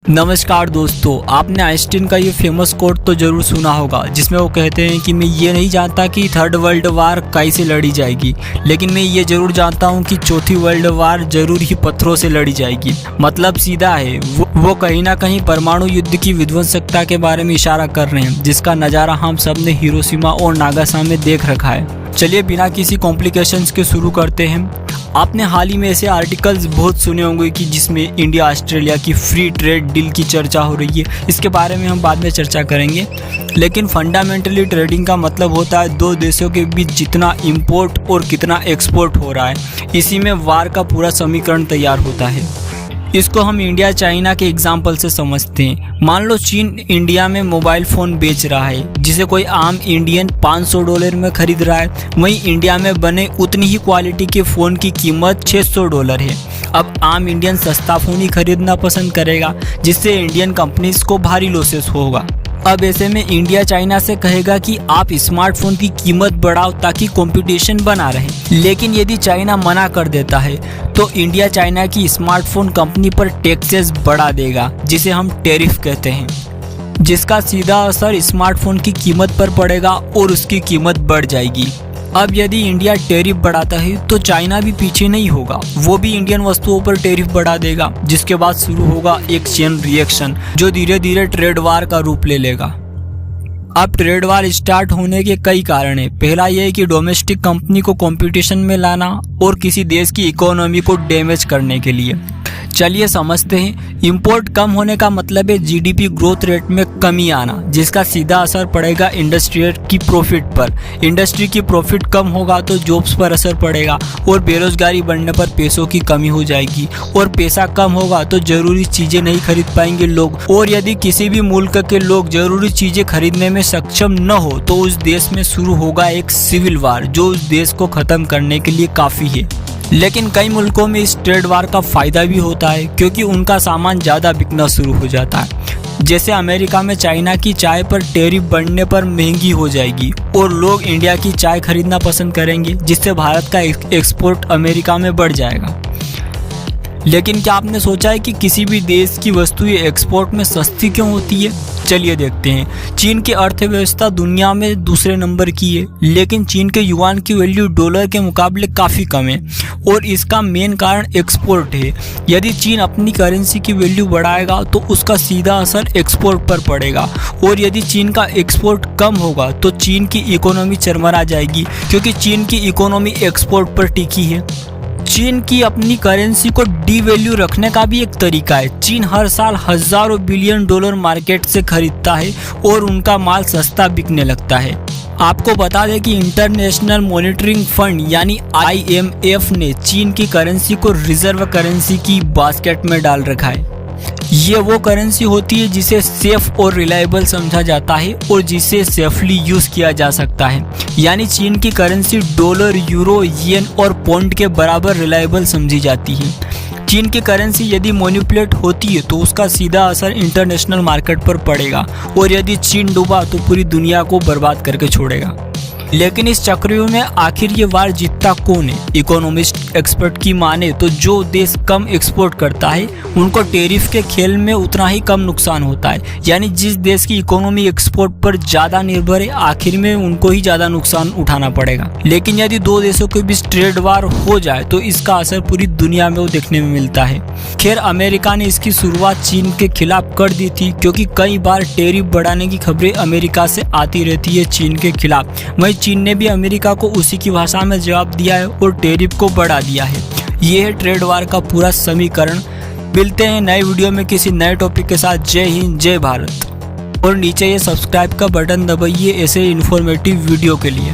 नमस्कार दोस्तों, आपने आइंस्टीन का ये फेमस कोट तो जरूर सुना होगा जिसमें वो कहते हैं कि मैं ये नहीं जानता कि थर्ड वर्ल्ड वार कैसे लड़ी जाएगी, लेकिन मैं ये जरूर जानता हूँ कि चौथी वर्ल्ड वार जरूर ही पत्थरों से लड़ी जाएगी। मतलब सीधा है, वो कहीं ना कहीं परमाणु युद्ध की विध्वंसकता के बारे में इशारा कर रहे हैं, जिसका नज़ारा हम सब ने हिरोशिमा और नागासाकी में देख रखा है। चलिए बिना किसी कॉम्प्लिकेशंस के शुरू करते हैं। आपने हाल ही में ऐसे आर्टिकल्स बहुत सुने होंगे कि जिसमें इंडिया ऑस्ट्रेलिया की फ्री ट्रेड डील की चर्चा हो रही है। इसके बारे में हम बाद में चर्चा करेंगे, लेकिन फंडामेंटली ट्रेडिंग का मतलब होता है दो देशों के बीच जितना इंपोर्ट और कितना एक्सपोर्ट हो रहा है, इसी में वार का पूरा समीकरण तैयार होता है। इसको हम इंडिया चाइना के एग्जाम्पल से समझते हैं। मान लो चीन इंडिया में मोबाइल फ़ोन बेच रहा है जिसे कोई आम इंडियन $500 में खरीद रहा है, वहीं इंडिया में बने उतनी ही क्वालिटी के फ़ोन की कीमत $600 है। अब आम इंडियन सस्ता फ़ोन ही खरीदना पसंद करेगा, जिससे इंडियन कंपनीज को भारी लॉसेस होगा। अब ऐसे में इंडिया चाइना से कहेगा कि आप स्मार्टफोन की कीमत बढ़ाओ ताकि कंपटीशन बना रहे, लेकिन यदि चाइना मना कर देता है तो इंडिया चाइना की स्मार्टफोन कंपनी पर टैक्सेस बढ़ा देगा, जिसे हम टैरिफ कहते हैं, जिसका सीधा असर स्मार्टफोन की कीमत पर पड़ेगा और उसकी कीमत बढ़ जाएगी। अब यदि इंडिया टैरिफ बढ़ाता है तो चाइना भी पीछे नहीं होगा, वो भी इंडियन वस्तुओं पर टैरिफ बढ़ा देगा, जिसके बाद शुरू होगा एक चेन रिएक्शन जो धीरे धीरे ट्रेड वार का रूप ले लेगा। अब ट्रेड वार स्टार्ट होने के कई कारण हैं। पहला यह है कि डोमेस्टिक कंपनी को कंपटीशन में लाना और किसी देश की इकोनॉमी को डैमेज करने के लिए। चलिए समझते हैं। इंपोर्ट कम होने का मतलब है जीडीपी ग्रोथ रेट में कमी आना, जिसका सीधा असर पड़ेगा इंडस्ट्री की प्रॉफिट पर। इंडस्ट्री की प्रॉफिट कम होगा तो जॉब्स पर असर पड़ेगा और बेरोजगारी बढ़ने पर पैसों की कमी हो जाएगी, और पैसा कम होगा तो जरूरी चीज़ें नहीं खरीद पाएंगे लोग, और यदि किसी भी मुल्क के लोग जरूरी चीज़ें खरीदने में सक्षम न हो तो उस देश में शुरू होगा एक सिविल वार जो उस देश को ख़त्म करने के लिए काफ़ी है। लेकिन कई मुल्कों में इस ट्रेड वार का फ़ायदा भी होता है, क्योंकि उनका सामान ज़्यादा बिकना शुरू हो जाता है। जैसे अमेरिका में चाइना की चाय पर टैरिफ बढ़ने पर महंगी हो जाएगी और लोग इंडिया की चाय खरीदना पसंद करेंगे, जिससे भारत का एक्सपोर्ट अमेरिका में बढ़ जाएगा। लेकिन क्या आपने सोचा है कि किसी भी देश की वस्तुएं एक्सपोर्ट में सस्ती क्यों होती है? चलिए देखते हैं। चीन की अर्थव्यवस्था दुनिया में दूसरे नंबर की है, लेकिन चीन के युआन की वैल्यू डॉलर के मुकाबले काफ़ी कम है, और इसका मेन कारण एक्सपोर्ट है। यदि चीन अपनी करेंसी की वैल्यू बढ़ाएगा तो उसका सीधा असर एक्सपोर्ट पर पड़ेगा, और यदि चीन का एक्सपोर्ट कम होगा तो चीन की इकोनॉमी चरमरा जाएगी, क्योंकि चीन की इकोनॉमी एक्सपोर्ट पर टिकी है। चीन की अपनी करेंसी को डीवैल्यू रखने का भी एक तरीका है। चीन हर साल हजारों बिलियन डॉलर मार्केट से खरीदता है और उनका माल सस्ता बिकने लगता है। आपको बता दें कि इंटरनेशनल मॉनिटरिंग फंड यानी IMF ने चीन की करेंसी को रिजर्व करेंसी की बास्केट में डाल रखा है। ये वो करेंसी होती है जिसे सेफ और रिलायबल समझा जाता है और जिसे सेफली यूज किया जा सकता है। यानी चीन की करेंसी डॉलर, यूरो, येन और पौंड के बराबर रिलायबल समझी जाती है। चीन की करेंसी यदि मैनिपुलेट होती है तो उसका सीधा असर इंटरनेशनल मार्केट पर पड़ेगा, और यदि चीन डूबा तो पूरी दुनिया को बर्बाद करके छोड़ेगा। लेकिन इस चक्रव्यूह में आखिर ये वार जीतता कौन है? इकोनॉमिस्ट एक्सपर्ट की माने तो जो देश कम एक्सपोर्ट करता है उनको टैरिफ के खेल में उतना ही कम नुकसान होता है। यानी जिस देश की इकोनॉमी एक्सपोर्ट पर ज़्यादा निर्भर है, आखिर में उनको ही ज़्यादा नुकसान उठाना पड़ेगा। लेकिन यदि दो देशों के बीच ट्रेड वार हो जाए तो इसका असर पूरी दुनिया में वो देखने में मिलता है। खैर, अमेरिका ने इसकी शुरुआत चीन के खिलाफ कर दी थी, क्योंकि कई बार टैरिफ बढ़ाने की खबरें अमेरिका से आती रहती है चीन के खिलाफ। वहीं चीन ने भी अमेरिका को उसी की भाषा में जवाब दिया है और टैरिफ को बढ़ा दिया है। ये है ट्रेड वार का पूरा समीकरण। मिलते हैं नए वीडियो में किसी नए टॉपिक के साथ। जय हिंद, जय भारत। और नीचे ये सब्सक्राइब का बटन दबाइए ऐसे इन्फॉर्मेटिव वीडियो के लिए।